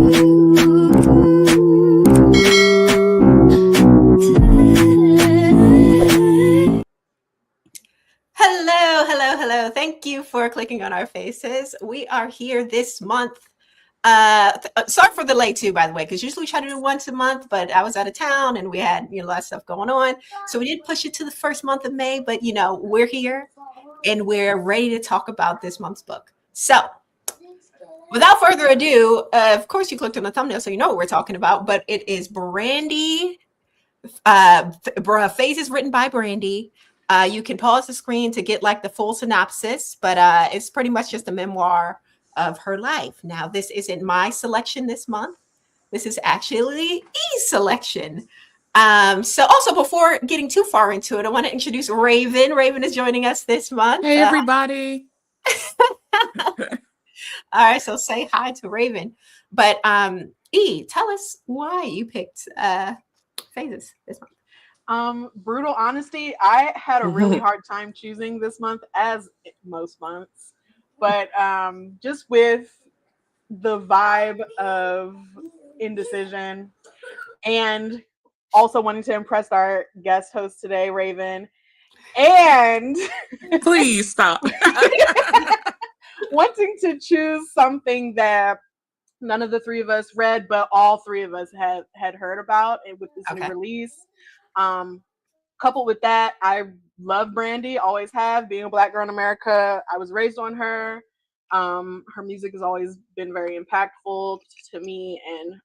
Hello, hello, hello. Thank you for clicking on our faces. We are here this month. Sorry for the late too, by the way, because usually we try to do once a month, but I was out of town and we had a lot of stuff going on. So we did push it to the first month of May, but we're here and we're ready to talk about this month's book. So without further ado, of course you clicked on the thumbnail, so you know what we're talking about, but it is Brandy. Phases written by Brandy. You can pause the screen to get like the full synopsis, but it's pretty much just a memoir of her life. Now, this isn't my selection this month. This is actually E's selection. So also before getting too far into it, I want to introduce Raven. Raven is joining us this month. Hey, everybody. All right, so say hi to Raven. But E, tell us why you picked Phases this month. Brutal honesty, I had a really hard time choosing this month, as most months, but just with the vibe of indecision and also wanting to impress our guest host today, Raven, and please stop wanting to choose something that none of the three of us read, but all three of us had heard about it with this new release. Coupled with that, I love Brandy, always have. Being a Black girl in America, I was raised on her. Her music has always been very impactful to me, and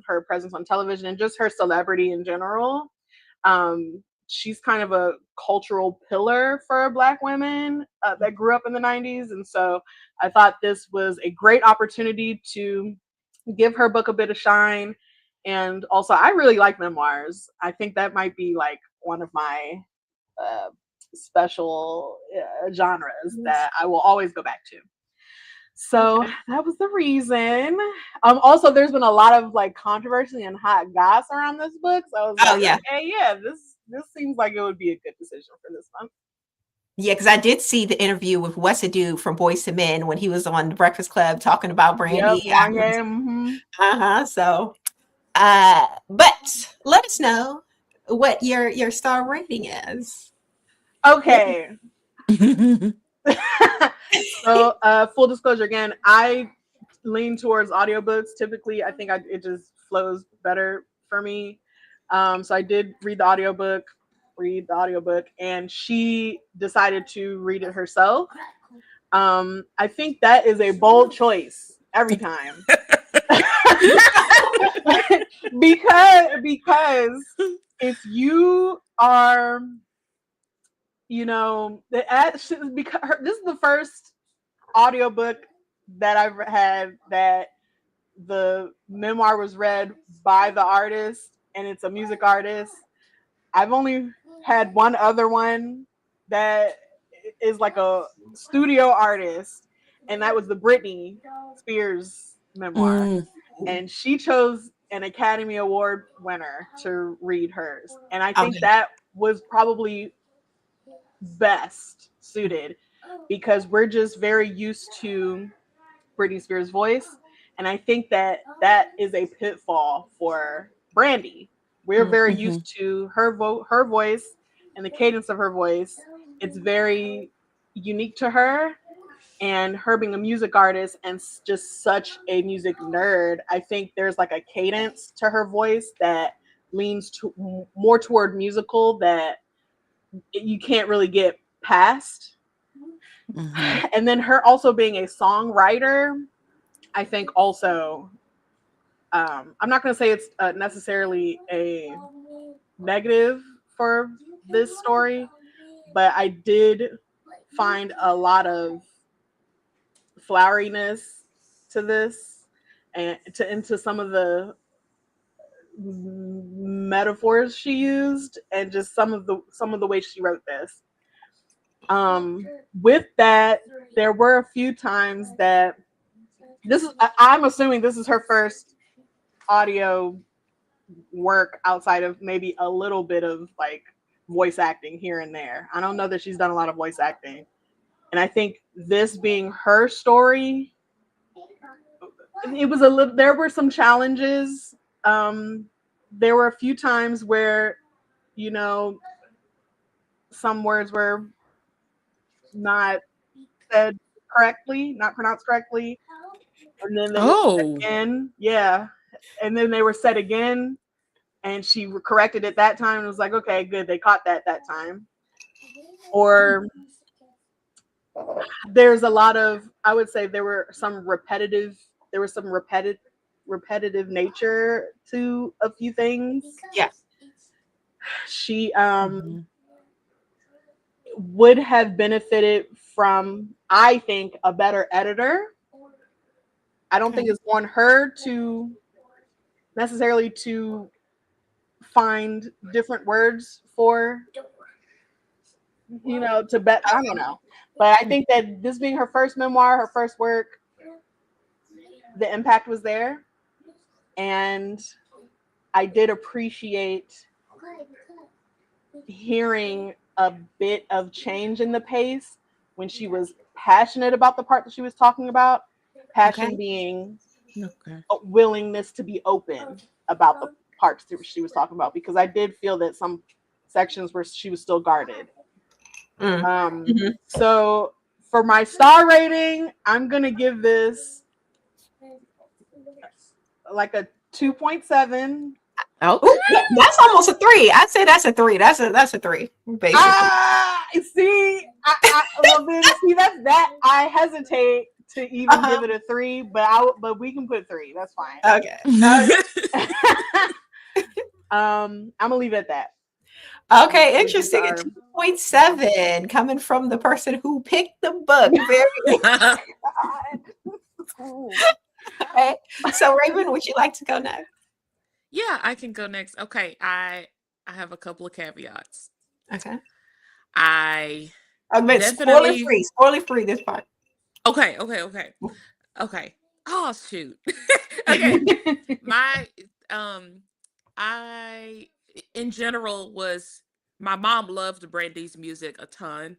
her presence on television and just her celebrity in general. She's kind of a cultural pillar for Black women that grew up in the 90s. And so I thought this was a great opportunity to give her book a bit of shine. And also, I really like memoirs. I think that might be like one of my special genres that I will always go back to. So that was the reason. Also, there's been a lot of like controversy and hot goss around this book. So I was like, okay, yeah, this seems like it would be a good decision for this month. Yeah, because I did see the interview with Wesadoo from Boyz II Men when he was on the Breakfast Club talking about Brandy. Yep, So, but let us know what your star rating is. Okay. So, full disclosure again, I lean towards audiobooks. Typically, I think it just flows better for me. So I did read the audiobook, and she decided to read it herself. I think that is a bold choice every time. because if you are, this is the first audiobook that I've had that the memoir was read by the artist, and it's a music artist. I've only had one other one that is like a studio artist, and that was the Britney Spears memoir. And she chose an Academy Award winner to read hers. And I think that was probably best suited because we're just very used to Britney Spears' voice. And I think that is a pitfall for Brandy. We're very used to her voice and the cadence of her voice. It's very unique to her, and her being a music artist and just such a music nerd, I think there's like a cadence to her voice that leans more toward musical that you can't really get past. And then her also being a songwriter, I think also, I'm not going to say it's necessarily a negative for this story, but I did find a lot of floweriness to this and into some of the metaphors she used and just some of the ways she wrote this. With that, there were a few times that I'm assuming this is her first audio work outside of maybe a little bit of like voice acting here and there. I don't know that she's done a lot of voice acting. And I think this being her story, it was a little. There were some challenges. There were a few times where, you know, some words were not said correctly, not pronounced correctly, and then they were said Oh. again. Yeah, and then they were said again, and she corrected it that time and was like, okay, good, they caught that time. Or there's a lot of, I would say there was some repetitive nature to a few things. Yeah. She Mhm. would have benefited from, I think, a better editor. I don't think it's on her to necessarily to find different words for, to bet. I don't know. But I think that this being her first memoir, her first work, the impact was there. And I did appreciate hearing a bit of change in the pace when she was passionate about the part that she was talking about. Passion being Okay. a willingness to be open about the parts that she was talking about, because I did feel that some sections where she was still guarded. So for my star rating, I'm gonna give this like a 2.7. Oh, that's almost a 3. I'd say that's a 3. That's a 3, basically. See, well then, see that I hesitate to even give it a 3, but we can put 3. That's fine. Okay. I'm gonna leave it at that. Okay, interesting. 2.7 coming from the person who picked the book. Very okay. So Raven, would you like to go next? Yeah, I can go next. Okay, I have a couple of caveats. Okay. I definitely spoiler free this part. Okay. Oh shoot. Okay. My I in general my mom loved Brandy's music a ton.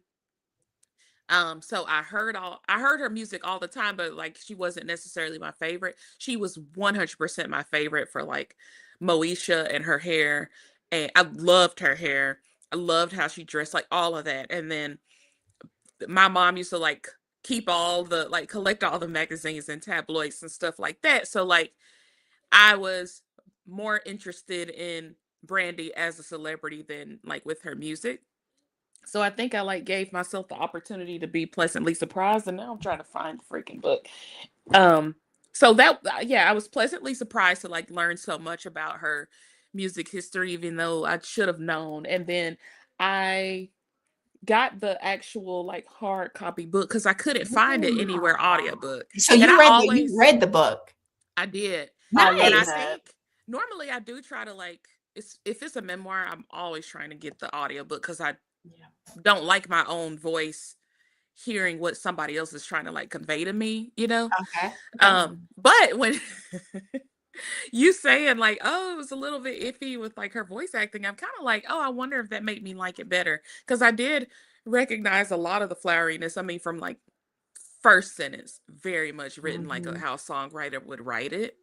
So I heard her music all the time, but like she wasn't necessarily my favorite. She was 100% my favorite for like Moesha and her hair. And I loved her hair. I loved how she dressed, like all of that. And then my mom used to like collect all the magazines and tabloids and stuff like that. So like I was more interested in Brandy as a celebrity than like with her music. So I think I like gave myself the opportunity to be pleasantly surprised, and now I'm trying to find the freaking book. So that I was pleasantly surprised to like learn so much about her music history, even though I should have known. And then I got the actual like hard copy book because I couldn't find it anywhere audiobook. So And you read the book. I did. Nice. And I think normally I do try to like if it's a memoir, I'm always trying to get the audiobook because I don't like my own voice hearing what somebody else is trying to like convey to me, you know? Okay. But when you saying like, oh, it was a little bit iffy with like her voice acting, I'm kind of like, oh, I wonder if that made me like it better. Because I did recognize a lot of the floweriness. I mean, from like first sentence, very much written like how a songwriter would write it.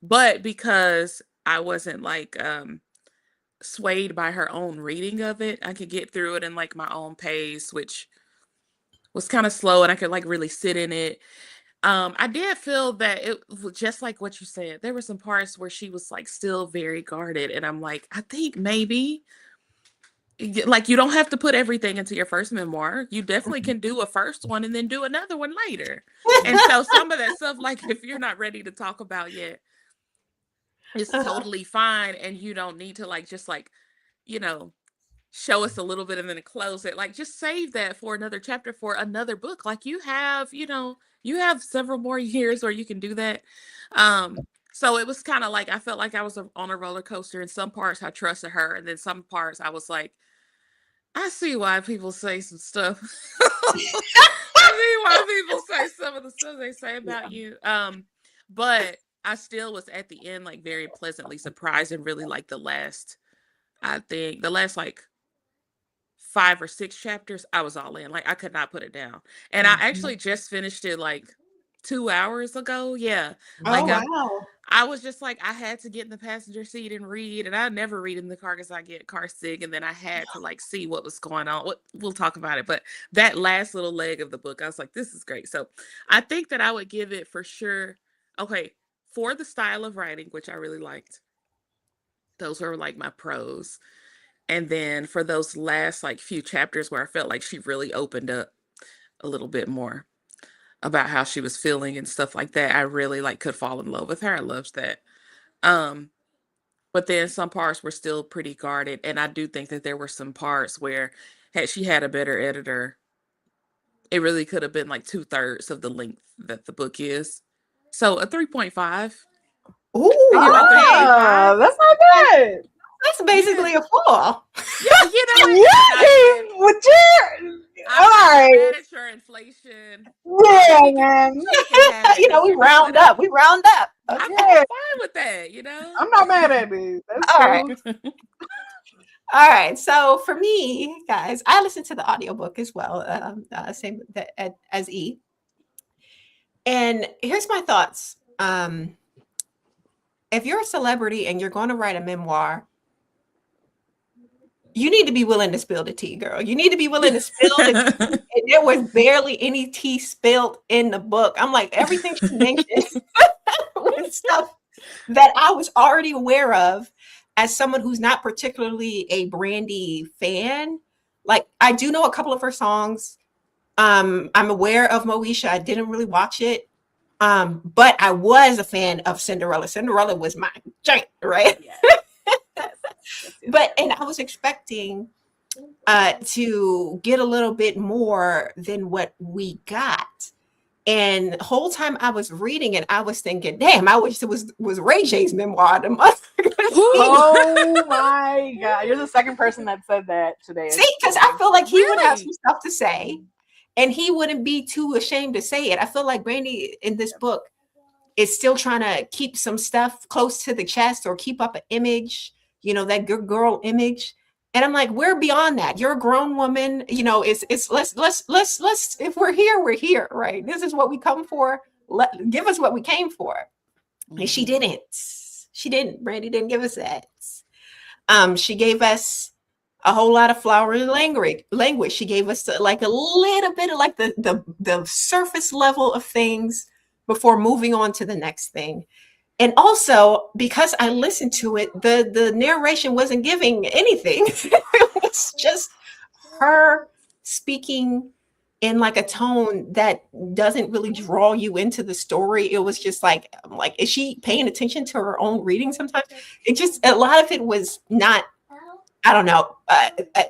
But because I wasn't like swayed by her own reading of it, I could get through it in like my own pace, which was kind of slow, and I could like really sit in it. I did feel that it was just like what you said. There were some parts where she was like still very guarded, and I'm like, I think maybe like you don't have to put everything into your first memoir. You definitely can do a first one and then do another one later. And so some of that stuff, like if you're not ready to talk about yet, it's totally fine, and you don't need to like just like, you know, show us a little bit and then close it. Like just save that for another chapter for another book. Like you have, you have several more years where you can do that. So it was kind of like I felt like I was on a roller coaster. In some parts I trusted her, and then some parts I was like, I see why people say some stuff. I see why people say some of the stuff they say about you. But I still was at the end like very pleasantly surprised, and really like I think the last like 5 or 6 chapters, I was all in. Like I could not put it down. And I actually just finished it like 2 hours ago. Yeah. Oh Like wow. I was just like, I had to get in the passenger seat and read, and I never read in the car because I get car sick, and then I had to like see what was going on. We'll talk about it, but that last little leg of the book, I was like, this is great. So I think that I would give it for sure. Okay, for the style of writing, which I really liked, those were like my pros. And then for those last like few chapters where I felt like she really opened up a little bit more about how she was feeling and stuff like that, I really like could fall in love with her. I loved that. Um, but then some parts were still pretty guarded, and I do think that there were some parts where had she had a better editor, it really could have been like 2/3 of the length that the book is. So a 3.5. Ooh, I give it a okay. 3.5. That's not bad. That's basically Yeah. a 4. Yeah, you know what? Yeah, with your I'm all not right. mad at your inflation. Yeah, She man. can have it. We You know round what? up. We round up. Okay. I'm Yeah, fine with that, you know? I'm not mad at it. That's All cool. right. All right. So for me, guys, I listened to the audiobook as well, same as E. And here's my thoughts. If you're a celebrity and you're going to write a memoir, you need to be willing to spill the tea, girl. You need to be willing to spill the tea. And there was barely any tea spilled in the book. I'm like, everything she mentioned was stuff that I was already aware of as someone who's not particularly a Brandy fan. Like, I do know a couple of her songs. I'm aware of Moesha. I didn't really watch it. But I was a fan of Cinderella. Cinderella was my giant, right? But and I was expecting to get a little bit more than what we got. And the whole time I was reading it, I was thinking, damn, I wish it was Ray J's memoir. The Oh my god, you're the second person that said that today. See, because I feel like he would have Really? some stuff to say, and he wouldn't be too ashamed to say it. I feel like Brandy in this book is still trying to keep some stuff close to the chest or keep up an image, that good girl image. And I'm like, we're beyond that. You're a grown woman. It's let's if we're here, we're here, right? This is what we come for. Give us what we came for. And she didn't. She didn't. Brandy didn't give us that. She gave us a whole lot of flowery language. She gave us like a little bit of like the surface level of things before moving on to the next thing. And also, because I listened to it, the narration wasn't giving anything. It was just her speaking in like a tone that doesn't really draw you into the story. It was just like, is she paying attention to her own reading sometimes? It just, a lot of it was not, I don't know.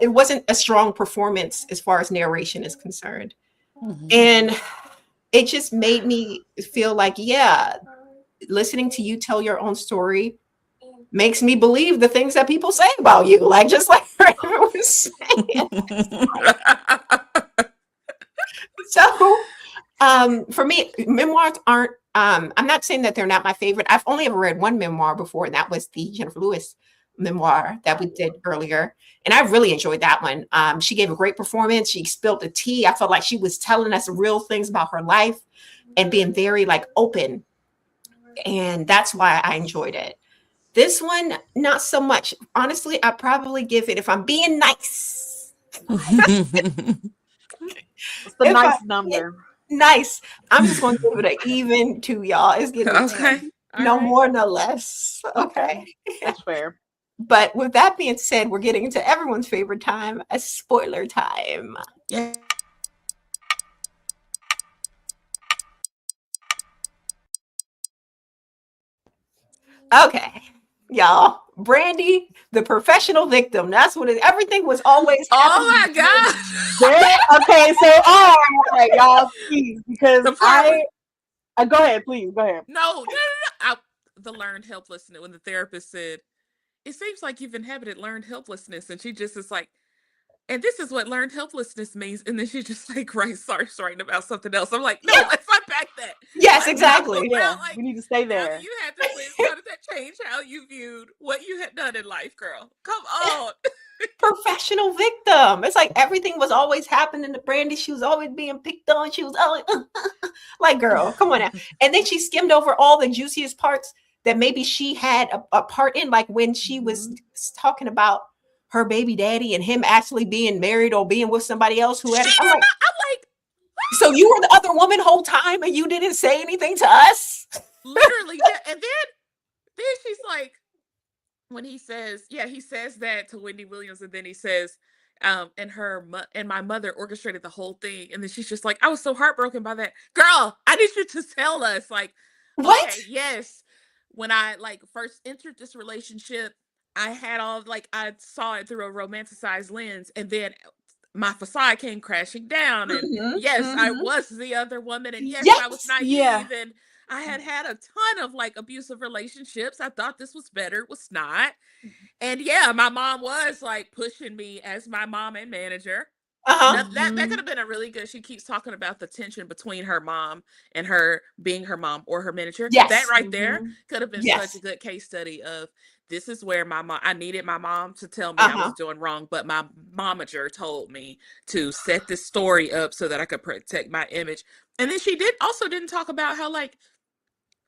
It wasn't a strong performance as far as narration is concerned. And it just made me feel like, yeah, listening to you tell your own story makes me believe the things that people say about you, like just like Raven was saying. So for me, memoirs aren't I'm not saying that they're not my favorite. I've only ever read one memoir before, and that was the Jennifer Lewis memoir that we did earlier, and I really enjoyed that one. She gave a great performance. She spilled the tea. I felt like she was telling us real things about her life and being very like open, and that's why I enjoyed it. This one, not so much. Honestly, I probably give it, if I'm being nice, It's the nice number. Nice. I'm just going to give it an even 2, y'all. It's getting Okay. no more, no less. Okay. That's fair. But with that being said, we're getting into everyone's favorite time, a spoiler time. Yeah. Okay, y'all. Brandy, the professional victim. That's what everything was always. Oh my god. Okay, so all right, y'all, please, because The part go ahead, please, go ahead. No. The learned helplessness, when the therapist said, it seems like you've inhabited learned helplessness, and she just is like, and this is what learned helplessness means, and then she just like starts writing about something else. I'm like, no, Yeah. let's unpack that. Yes, Like, exactly. Yeah, like, we need to stay now there. that you had to live, how did that change how you viewed what you had done in life, girl? Come on. professional victim. It's like everything was always happening to Brandy. She was always being picked on. She was always like, girl, come on now. And then she skimmed over all the juiciest parts that maybe she had a part in, like when she was talking about her baby daddy and him actually being married or being with somebody else who had. I'm like, so you were the other woman whole time and you didn't say anything to us? Literally, yeah. And then she's like, when he says that to Wendy Williams, and then he says, and my mother orchestrated the whole thing, and then she's just like, I was so heartbroken by that. Girl, I need you to tell us, like, What? okay, yes. When I like first entered this relationship, I had all like I saw it through a romanticized lens, and then my facade came crashing down, and yes, I was the other woman, and yes, I was naive, and I had a ton of like abusive relationships. I thought this was better. It was not. And yeah, my mom was like pushing me as my mom and manager. Now, that could have been a really good. She keeps talking about the tension between her mom and her being her mom or her manager. Yes. That right there could have been such a good case study of this is where I needed my mom to tell me I was doing wrong, but my momager told me to set this story up so that I could protect my image. And then she didn't talk about how like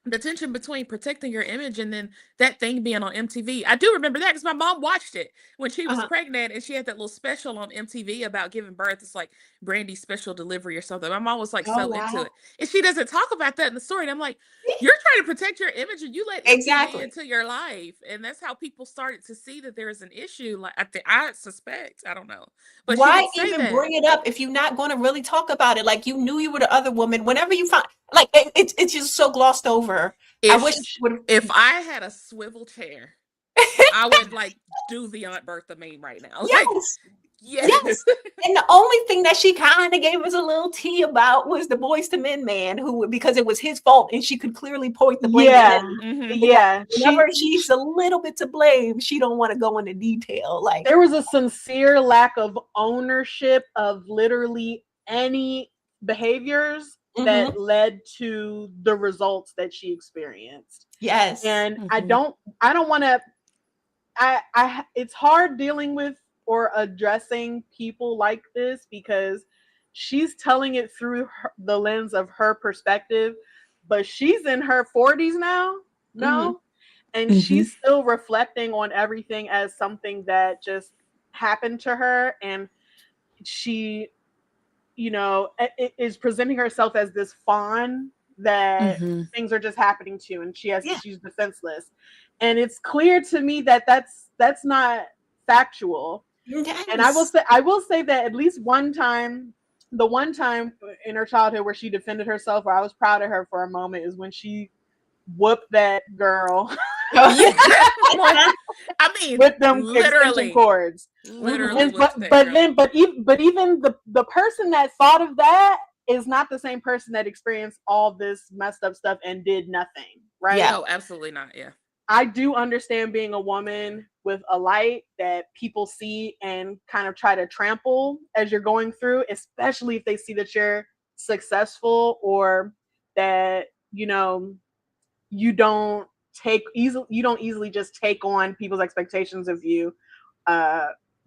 the tension between protecting your image and then that thing being on MTV. I do remember that because my mom watched it when she was pregnant, and she had that little special on MTV about giving birth. It's like Brandy's special delivery or something. My mom was like into it, and she doesn't talk about that in the story. And I'm like, you're trying to protect your image, and you let MTV into your life, and that's how people started to see that there is an issue. Like I suspect, I don't know, but why even bring it up if you're not going to really talk about it? Like you knew you were the other woman. Whenever you find, like it's just so glossed over. If I had a swivel chair, I would like do the Aunt Bertha meme right now. Like, yes. And the only thing that she kind of gave us a little tea about was the Boys to Men man, who, because it was his fault and she could clearly point the blame at him. Whenever she's a little bit to blame, she don't want to go into detail. Like there was a sincere lack of ownership of literally any behaviors that led to the results that she experienced. Yes. And I don't want to, it's hard dealing with or addressing people like this because she's telling it through the lens of her perspective, but she's in her 40s now, and she's still reflecting on everything as something that just happened to her, and she, you know, is presenting herself as this fawn that things are just happening to, and she's defenseless. And it's clear to me that that's not factual. Yes. And I will say that at least the one time in her childhood where she defended herself, where I was proud of her for a moment, is when she whooped that girl. I mean, with them literally cords. Literally. But even the person that thought of that is not the same person that experienced all this messed up stuff and did nothing, right? Yeah, no, absolutely not. Yeah. I do understand being a woman with a light that people see and kind of try to trample as you're going through, especially if they see that you're successful or that, you know, you don't easily just take on people's expectations of you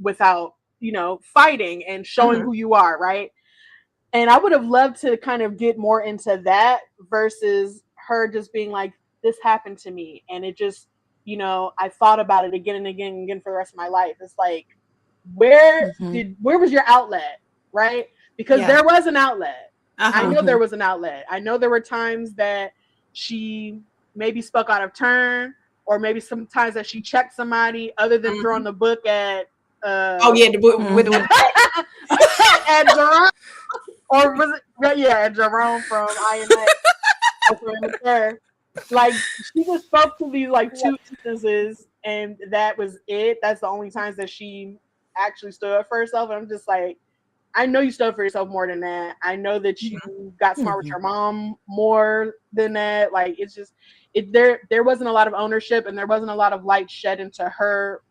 without, you know, fighting and showing who you are, right? And I would have loved to kind of get more into that versus her just being like, this happened to me, and it just, you know, I thought about it again and again and again for the rest of my life. It's like, where was your outlet, right? Because there was an outlet. I know there was an outlet. I know there were times that she maybe spoke out of turn, or maybe sometimes that she checked somebody other than throwing the book at with at Jerome, or was it at Jerome from INA. Like, she just spoke to these like two instances, and that was it. That's the only times that she actually stood up for herself. And I'm just like, I know you stood up for yourself more than that. I know that you got smart with your mom more than that. Like, it's just, there wasn't a lot of ownership, and there wasn't a lot of light shed into her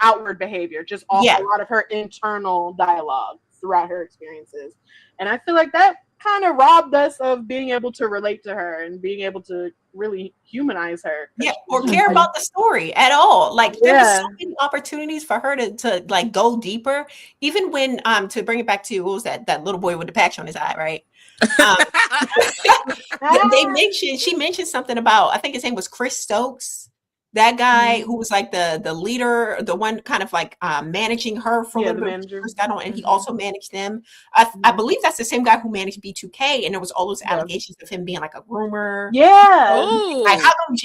outward behavior, just a lot of her internal dialogue throughout her experiences. And I feel like that kind of robbed us of being able to relate to her and being able to really humanize her. Yeah, or care about the story at all. Like there was so many opportunities for her to like go deeper. Even when to bring it back to what was that little boy with the patch on his eye, right? She mentioned something about, I think his name was Chris Stokes, that guy who was like the leader, the one kind of like managing her for a little bit when she first got on, and he also managed them. I believe that's the same guy who managed B2K, and there was all those allegations of him being like a groomer. Like, how come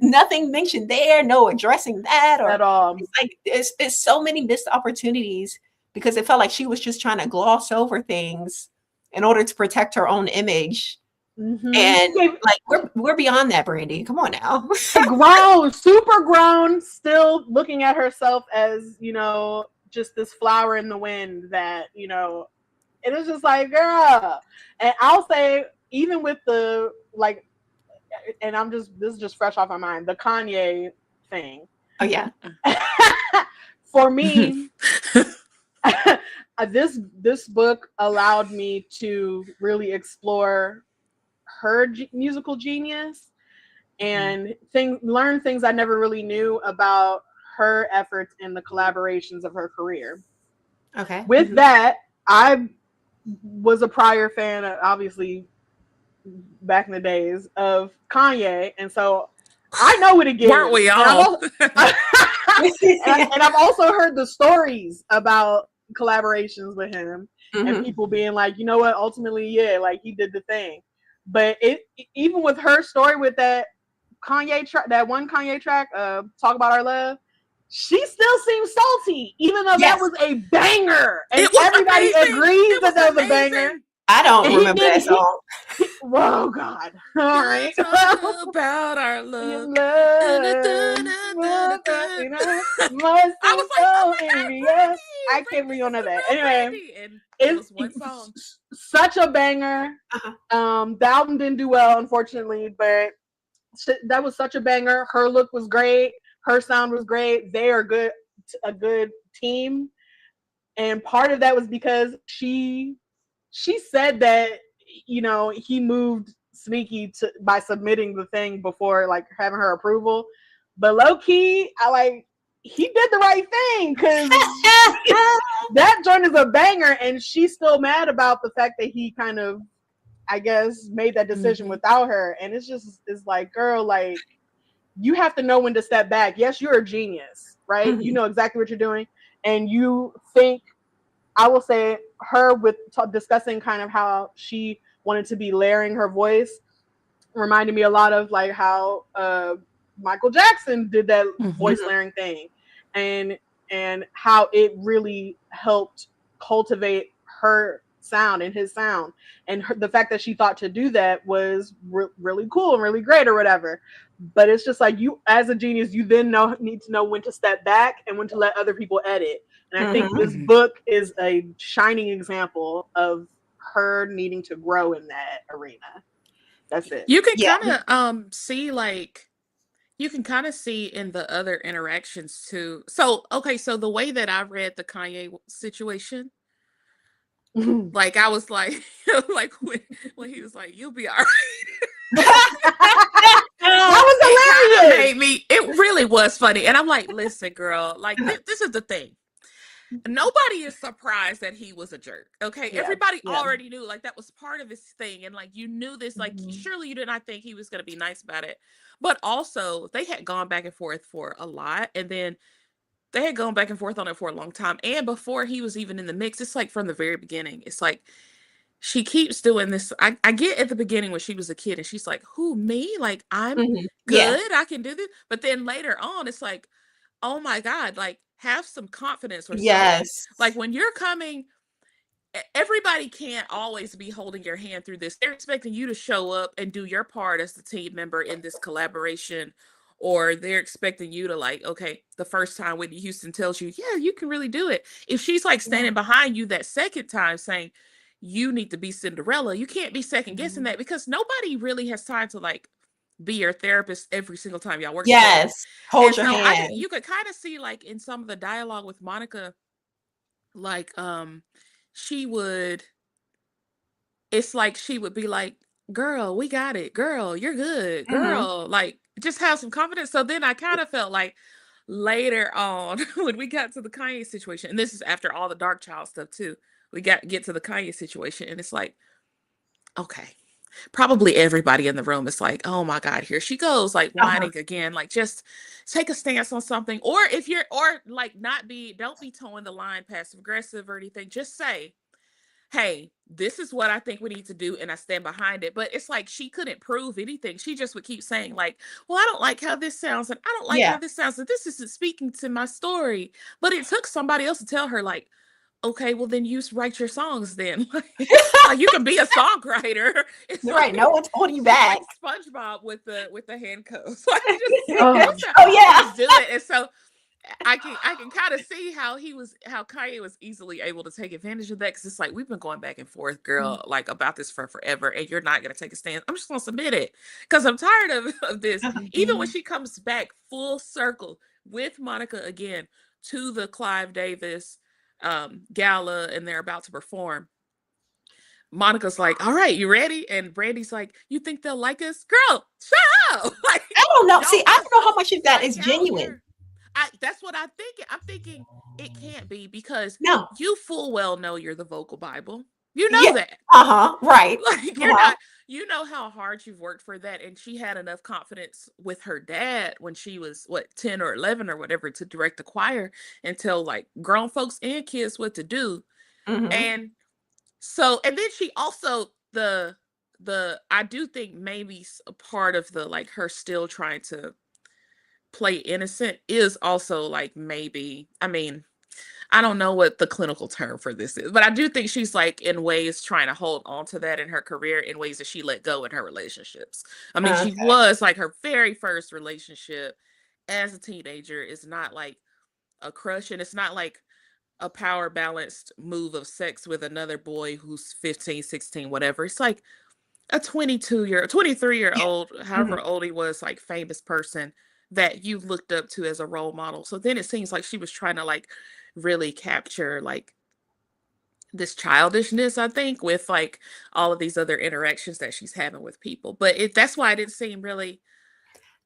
nothing mentioned there, no addressing that or at all. It's like it's so many missed opportunities because it felt like she was just trying to gloss over things in order to protect her own image. And like we're beyond that, Brandy. Come on now. Grown, super grown, still looking at herself as, you know, just this flower in the wind that, you know, it is just like, girl. And I'll say, even with the like, and this is just fresh off my mind, the Kanye thing. Oh yeah. For me, this book allowed me to really explore her musical genius and learn things I never really knew about her efforts in the collaborations of her career. Okay. With that, I was a prior fan, obviously, back in the days of Kanye, and so I know what it gives. Weren't we all? And I've also heard the stories about collaborations with him and people being like, you know what, ultimately, yeah, like he did the thing. But even with her story with that Kanye track, that one Kanye track, Talk About Our Love, she still seems salty, even though that was a banger. And everybody agrees that was a banger. I don't remember that song. Whoa, God. All right. Talk about our love. I was like, I can't read on that. Anyway, it was one song. Such a banger. The album didn't do well, unfortunately, but that was such a banger. Her look was great. Her sound was great. They are a good team. And part of that was because she said that, you know, he moved sneaky by submitting the thing before like having her approval. But low key, he did the right thing because that joint is a banger, and she's still mad about the fact that he kind of, I guess, made that decision without her. And it's like, girl, like, you have to know when to step back. Yes, you're a genius, right? You know exactly what you're doing. And you think, I will say, her with discussing kind of how she wanted to be layering her voice reminded me a lot of like how Michael Jackson did that voice layering thing, and how it really helped cultivate her sound and his sound, and the fact that she thought to do that was really cool and really great or whatever. But it's just like, you as a genius, you then need to know when to step back and when to let other people edit. And I think this book is a shining example of her needing to grow in that arena. That's it. You can kind of see, like, you can kind of see in the other interactions too. So, okay, so the way that I read the Kanye situation, like, I was like, like when he was like, "You'll be all right." That was hilarious. It really was funny. And I'm like, listen, girl, like, this is the thing. Nobody is surprised that he was a jerk. Okay. Yeah, everybody already knew, like, that was part of his thing. And like, you knew this, like, surely you did not think he was going to be nice about it. But also, they had gone back and forth for a lot. And then they had gone back and forth on it for a long time. And before he was even in the mix, it's like from the very beginning, it's like, she keeps doing this. I get at the beginning when she was a kid and she's like, who, me? Like, I'm good. I can do this. But then later on, it's like, oh my God, like, have some confidence or something. Yes. Like, when you're coming, everybody can't always be holding your hand through this. They're expecting you to show up and do your part as the team member in this collaboration, or they're expecting you to, like, okay, the first time Whitney Houston tells you, yeah, you can really do it. If she's like standing behind you that second time saying, you need to be Cinderella, you can't be second guessing that, because nobody really has time to, like, be your therapist every single time y'all work together. Yes, hold your hand. You could kind of see, like, in some of the dialogue with Monica, like, she would it's like she would be like, girl, we got it. Girl, you're good. Hmm. Girl, like just have some confidence. So then I kind of felt like later on when we got to the Kanye situation, and this is after all the Dark Child stuff too, we get to the Kanye situation, and it's like, okay, probably everybody in the room is like, oh my God, here she goes, like Uh-huh. whining again. Like just take a stance on something. Or if you're or like don't be towing the line passive aggressive or anything. Just say, hey, this is what I think we need to do, and I stand behind it. But it's like she couldn't prove anything. She just would keep saying, like, well, I don't like how this sounds, and I don't like how Yeah. this sounds, and this isn't speaking to my story. But it took somebody else to tell her, like, okay, well then you write your songs then. Like you can be a songwriter. It's Right. No like one's holding you she's like back. SpongeBob with the handcuffs. Like just Oh, Oh yeah. just do it. And so I can kind of see how Kanye was easily able to take advantage of that, because it's like we've been going back and forth, girl, like about this for forever, and you're not gonna take a stand. I'm just gonna submit it because I'm tired of this. Even when she comes back full circle with Monica again to the Clive Davis gala, and they're about to perform. Monica's like, all right, you ready? And Brandy's like, you think they'll like us? Girl, shut up. Like, I don't know. See, don't I just don't know how don't much of that is break out genuine. here. That's what I'm thinking. I'm thinking it can't be, because No. you full well know you're the vocal Bible. You know Yeah. that. Uh-huh. Right. Like you're Uh-huh. not, you know how hard you've worked for that. And she had enough confidence with her dad when she was what, 10 or 11 or whatever, to direct the choir and tell like grown folks and kids what to do. Hmm. And so, and then she also the I do think maybe a part of the like her still trying to play innocent is also like maybe, I mean, I don't know what the clinical term for this is, but I do think she's like in ways trying to hold on to that in her career in ways that she let go in her relationships. I mean, she Okay. was like her very first relationship as a teenager is not like a crush, and it's not like a power balanced move of sex with another boy who's 15, 16, whatever. It's like a 23-year-old, Mhm. however old he was, like famous person that you looked up to as a role model. So then it seems like she was trying to like really capture like this childishness, I think, with like all of these other interactions that she's having with people. But that's why it didn't seem really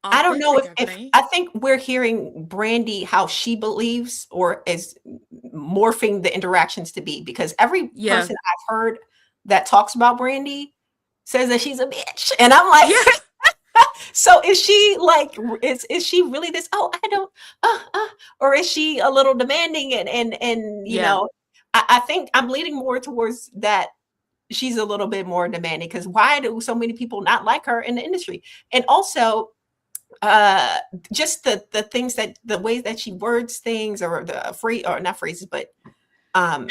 I don't know authentic, I if think. I think we're hearing Brandy how she believes or is morphing the interactions to be, because every Yeah. person I've heard that talks about Brandy says that she's a bitch. And I'm like, Yeah. so is she like is she really this? Oh, I don't or is she a little demanding and you Yeah. know, I think I'm leaning more towards that she's a little bit more demanding, because why do so many people not like her in the industry? And also uh just the things that the ways that she words things, or the phrase, or not phrases, but um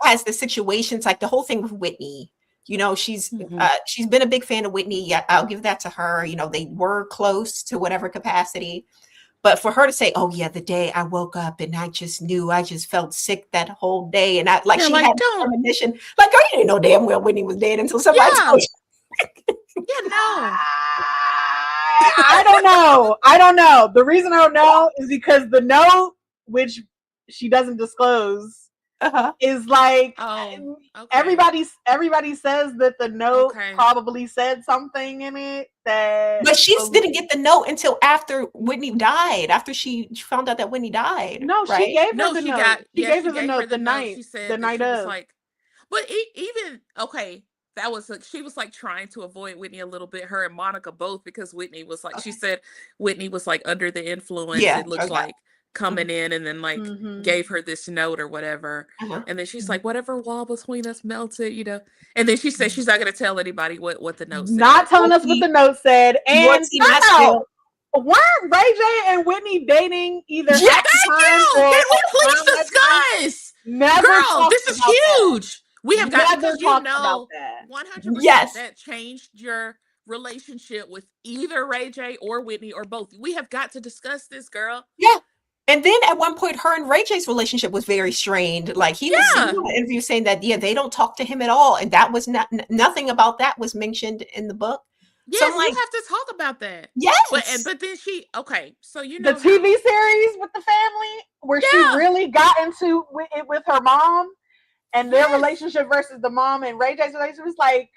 has the situations, like the whole thing with Whitney. You know, Mhm. she's been a big fan of Whitney. Yeah, I'll give that to her. You know, they were close to whatever capacity. But for her to say, "Oh yeah, the day I woke up and I just knew, I just felt sick that whole day," and I like Yeah, she had like don't. premonition, like girl, you didn't know damn well Whitney was dead until somebody Yeah. told you. Yeah, no. I don't know. I don't know. The reason I don't know is because the note, which she doesn't disclose, Uh-huh. is like Oh, okay. everybody says that the note Okay. probably said something in it that. But she didn't get the note until after Whitney died, after she found out that Whitney died, No, she right? gave her No, the she note. got, She yeah, gave she her the gave her note the note. She the said that night she was of. like, but even okay, that was like, she was like trying to avoid Whitney a little bit, her and Monica both, because Whitney was like, she Okay. said Whitney was like under the influence, Yeah. it looks Okay. like, coming in, and then like Mm-hmm. gave her this note or whatever. Uh-huh. And then she's like, whatever wall between us melted, you know. And then she said she's not gonna tell anybody what the note Not said. telling us what the note said. And Morty time out. Masco. Weren't Ray J and Whitney dating either Yeah. at the Thank time you. or Can we around that please time? discuss? Never Girl, talked this is about that. huge. We have got, Never because you talked about know that. 100% Yes. that changed your relationship with either Ray J or Whitney or both. We have got to discuss this, girl. Yeah. And then at one point, her and Ray J's relationship was very strained. Like he was in Yeah. an interview saying that, yeah, they don't talk to him at all. And that was nothing about that was mentioned in the book. So I'm Yes, you like, have to talk about that. yes. But then she, okay, so you The know TV how, series with the family where she yeah. really got into it with her mom. and their relationship versus the mom and Ray J's relationship. It's like,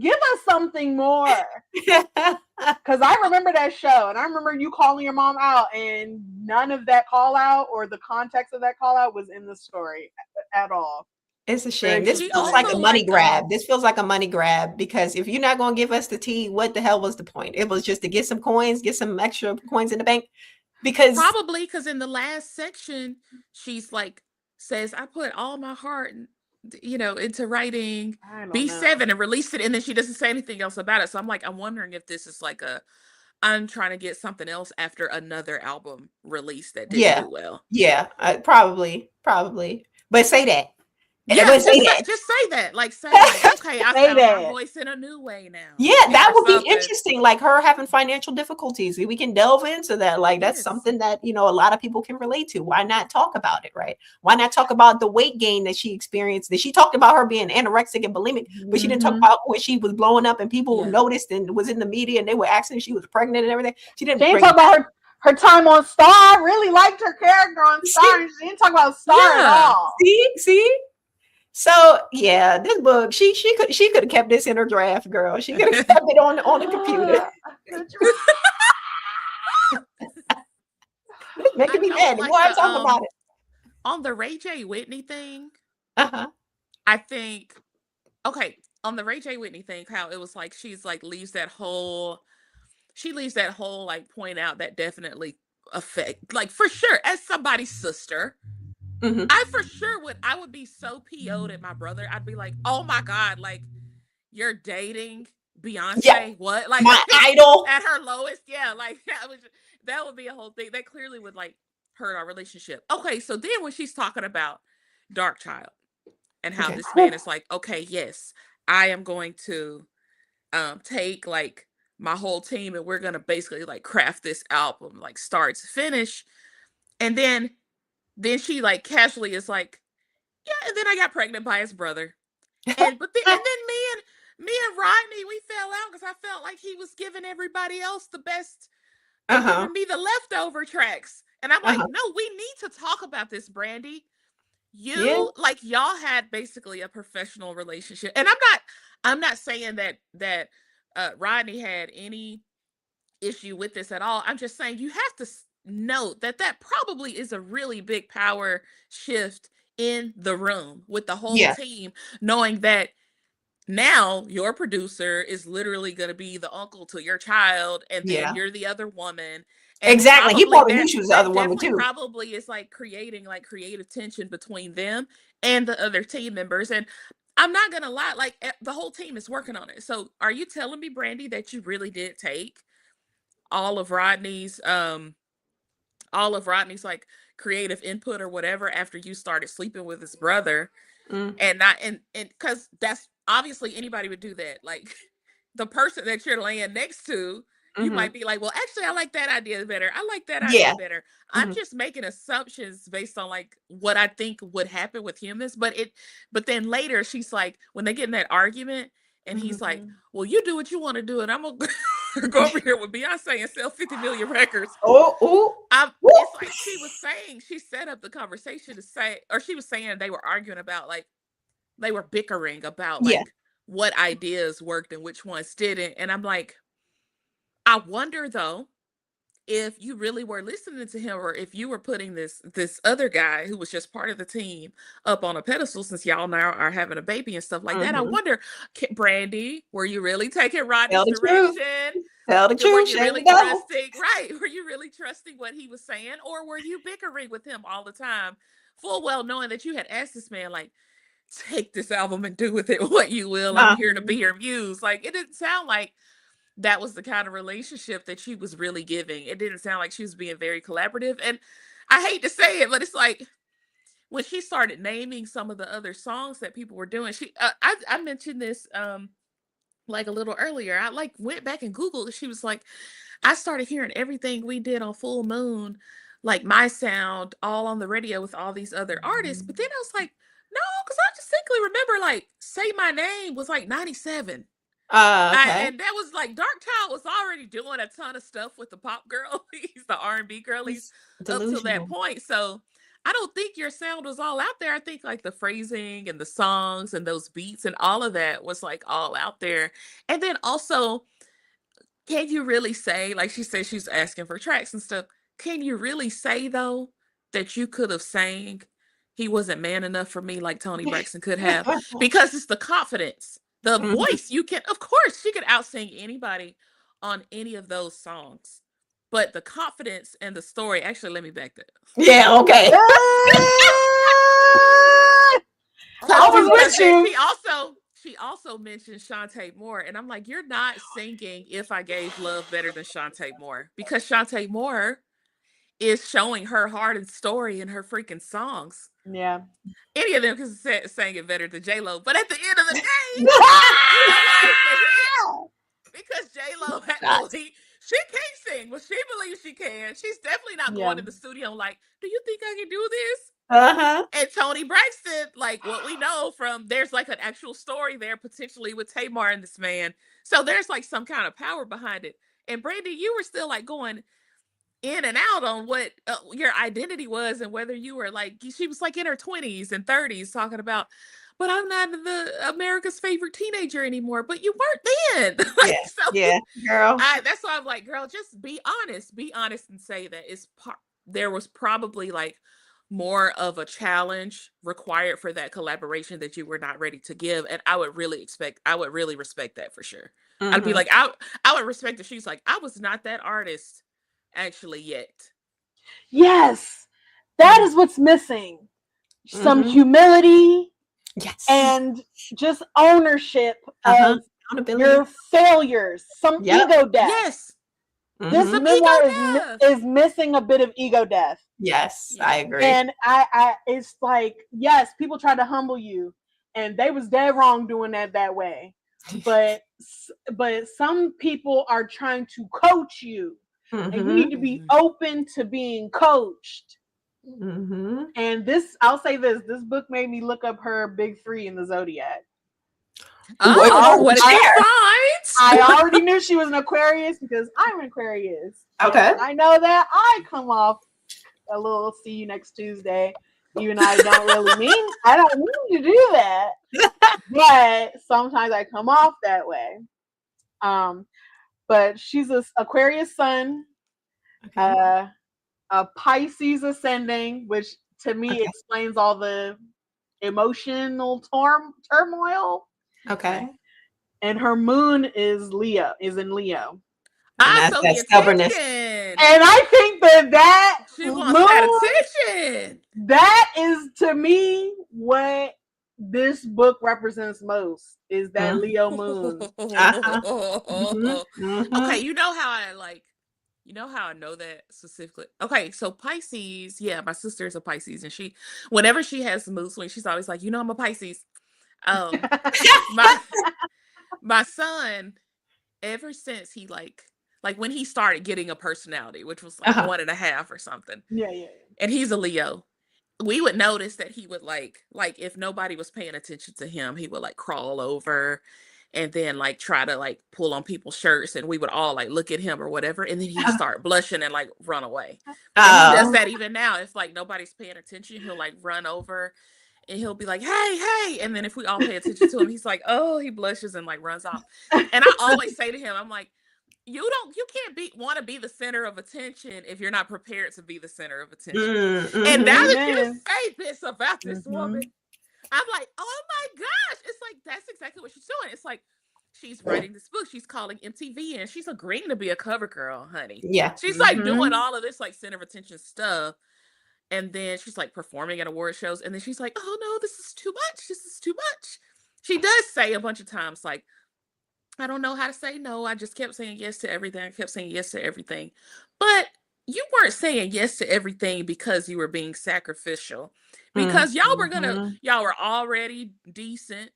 give us something more. Because I remember that show, and I remember you calling your mom out, and none of that call out or the context of that call out was in the story at all. It's a shame. Very This She feels like also a money like grab. This feels like a money grab because if you're not going to give us the tea, what the hell was the point? It was just to get some coins, get some extra coins in the bank. Because probably because in the last section, she's like says, "I put all my heart, into writing I don't know. B7 and released it," and then she doesn't say anything else about it. So I'm wondering if this is like I'm trying to get something else after another album release that didn't yeah, do well. yeah, probably, but say that. Yeah, But say that. just say that. Like say like, okay, I Say found that. my voice in a new way now. Yeah, that or would be something. interesting. Like her having financial difficulties. We can delve into that. Like that's Yes. something that, a lot of people can relate to. Why not talk about it, right? Why not talk about the weight gain that she experienced? That she talked about her being anorexic and bulimic, but she didn't talk about when she was blowing up and people noticed and was in the media and they were asking if she was pregnant and everything. She didn't talk about her time on Star. I really liked her character on Star. She didn't talk about Star at all. See? So yeah, this book, she could have kept this in her draft, girl. She could have kept it on the computer. It's making me mad. Why I talk about it? On the Ray J Whitney thing, I think on the Ray J Whitney thing, how it was like she's like leaves that whole like point out that definitely affect, like for sure, as somebody's sister. I for sure would be so PO'd at my brother. I'd be like, oh my God, like you're dating Beyonce? Yeah. What? Like my idol at her lowest? Yeah, like that would be a whole thing. That clearly would like hurt our relationship. Okay, so then when she's talking about Dark Child and how this man is like, okay, yes, I am going to take like my whole team and we're gonna basically like craft this album like start to finish, and then she like casually is like, yeah, and then I got pregnant by his brother. And then me and Rodney, we fell out because I felt like he was giving everybody else the best and giving me the leftover tracks. And I'm like, no, we need to talk about this, Brandy. Like y'all had basically a professional relationship. And I'm not saying that Rodney had any issue with this at all. I'm just saying you have to note that probably is a really big power shift in the room with the whole team, knowing that now your producer is literally going to be the uncle to your child, and then you're the other woman. And exactly. He probably knew she was the other woman too. Probably is like creating like creative tension between them and the other team members. And I'm not going to lie, like the whole team is working on it. So are you telling me, Brandy, that you really did take all of Rodney's like creative input or whatever after you started sleeping with his brother? And not and because that's obviously anybody would do that. Like the person that you're laying next to, you might be like, well, actually I like that idea better. I like that idea better. I'm just making assumptions based on like what I think would happen with humans. But then later she's like, when they get in that argument and he's like, well, you do what you want to do and I'm gonna go over here with Beyonce and sell 50 million records. It's like she set up the conversation to say, or she was saying they were arguing about like, they were bickering about like what ideas worked and which ones didn't. And I'm like, I wonder though, if you really were listening to him or if you were putting this other guy who was just part of the team up on a pedestal, since y'all now are having a baby and stuff like that. I wonder, Brandy, were you really taking Rodney's direction? Tell the truth. Were you really trusting? Right. Were you really trusting what he was saying? Or were you bickering with him all the time, full well knowing that you had asked this man, like, take this album and do with it what you will. I'm here to be your muse. Like, it didn't sound like that was the kind of relationship that she was really giving. It didn't sound like she was being very collaborative. And I hate to say it, but it's like when she started naming some of the other songs that people were doing, I mentioned this like a little earlier. I like went back and Googled. She was like, I started hearing everything we did on Full Moon, like my sound, all on the radio with all these other artists. But then I was like, no, because I distinctly remember like Say My Name was like 97. And that was like Dark Child was already doing a ton of stuff with the pop girlies, the R&B girlies up to that point. So I don't think your sound was all out there. I think like the phrasing and the songs and those beats and all of that was like all out there. And then also, can you really say, like she said, she's asking for tracks and stuff. Can you really say though that you could have sang "He Wasn't Man Enough for Me" like Tony Braxton could have? Because it's the confidence, the Mhm. voice. You can, of course, she could outsing anybody on any of those songs. But the confidence and the story, actually, let me back that. Yeah, okay. I was with you. She also mentioned Shantae Moore, and I'm like, you're not singing "If I Gave Love" better than Shantae Moore, because Shantae Moore is showing her heart and story in her freaking songs. Yeah. Any of them can sang it better than J-Lo, but at the end of the day, you know why it's a hit? Because J-Lo she can't sing, but she believes she can. She's definitely not going to the studio like, do you think I can do this? Uh-huh. And Tony Braxton, like what we know from, there's like an actual story there potentially with Tamar and this man. So there's like some kind of power behind it. And Brandy, you were still like going in and out on what your identity was and whether you were like, she was like in her 20s and 30s talking about, but I'm not the America's favorite teenager anymore. But you weren't then. Like, Yeah, so yeah, girl. that's why I'm like, girl, just be honest and say that there was probably like more of a challenge required for that collaboration that you were not ready to give. And I would really respect that for sure. Mm-hmm. I'd be like, I would respect that she's like, I was not that artist actually yet. Yes, that is what's missing. Some humility, yes, and just ownership of your failures. Some ego death. Yes, this memoir is missing a bit of ego death. Yes, I agree. And I it's like, yes, people try to humble you, and they was dead wrong doing that way. But some people are trying to coach you. And you need to be open to being coached. And I'll say this book made me look up her big three in the Zodiac. What did you find? I already knew she was an Aquarius because I'm an Aquarius. Okay. I know that I come off a little see you next Tuesday. Even though I don't mean to do that. But sometimes I come off that way. But she's an Aquarius sun, a Pisces ascending, which to me explains all the emotional turmoil. Okay. And her moon is in Leo. So the stubbornness. And I think that she wants that attention. That is, to me, what this book represents most, is that Leo moon. Okay, you know how I know that specifically. Okay, so Pisces, yeah, my sister is a Pisces, and whenever she has mood swings, she's always like, I'm a Pisces. My son, ever since he like when he started getting a personality, which was like 1.5 or something. Yeah. And he's a Leo. We would notice that he would like if nobody was paying attention to him, he would like crawl over and then like try to like pull on people's shirts, and we would all like look at him or whatever, and then he'd start blushing and like run away. And he does that even now. If like nobody's paying attention, he'll like run over and he'll be like, hey, and then if we all pay attention to him, he's like, oh, he blushes and like runs off. And I always say to him, I'm like, you can't want to be the center of attention if you're not prepared to be the center of attention. And now that you say this about this woman, I'm like, oh my gosh, it's like, that's exactly what she's doing. It's like, she's writing this book, she's calling MTV, and she's agreeing to be a cover girl, honey. Yeah. She's like doing all of this like center of attention stuff. And then she's like performing at award shows, and then she's like, oh no, this is too much. She does say a bunch of times like, I don't know how to say no. I just kept saying yes to everything. But you weren't saying yes to everything because you were being sacrificial. Because y'all were already decent,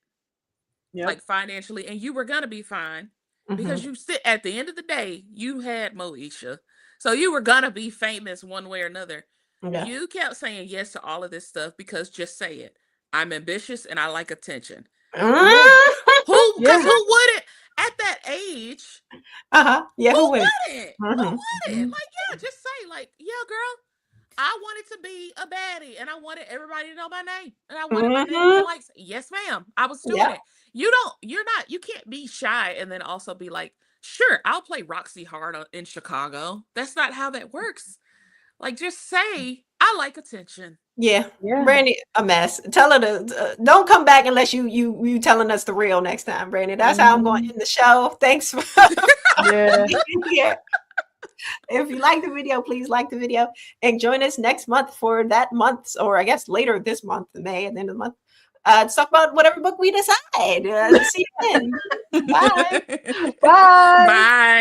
like financially, and you were gonna be fine. Because at the end of the day, you had Moesha. So you were gonna be famous one way or another. Yeah. You kept saying yes to all of this stuff because, just say it, I'm ambitious and I like attention. Who wouldn't? At that age, Yeah, who wouldn't? Who wouldn't? Like, yeah, just say, like, yeah, girl, I wanted to be a baddie and I wanted everybody to know my name. And I wanted my name to be like, yes, ma'am. I was doing Yeah. it. You can't be shy and then also be like, sure, I'll play Roxy Hart in Chicago. That's not how that works. Like, just say, I like attention. Yeah. Yeah. Brandy, a mess. Tell her to don't come back unless you telling us the real next time, Brandy. That's how I'm going to end the show. Thanks for Yeah. being here. If you like the video, please like the video and join us next month for that month's, or I guess later this month, May, at the end of the month, to talk about whatever book we decide. See you then. Bye. Bye. Bye.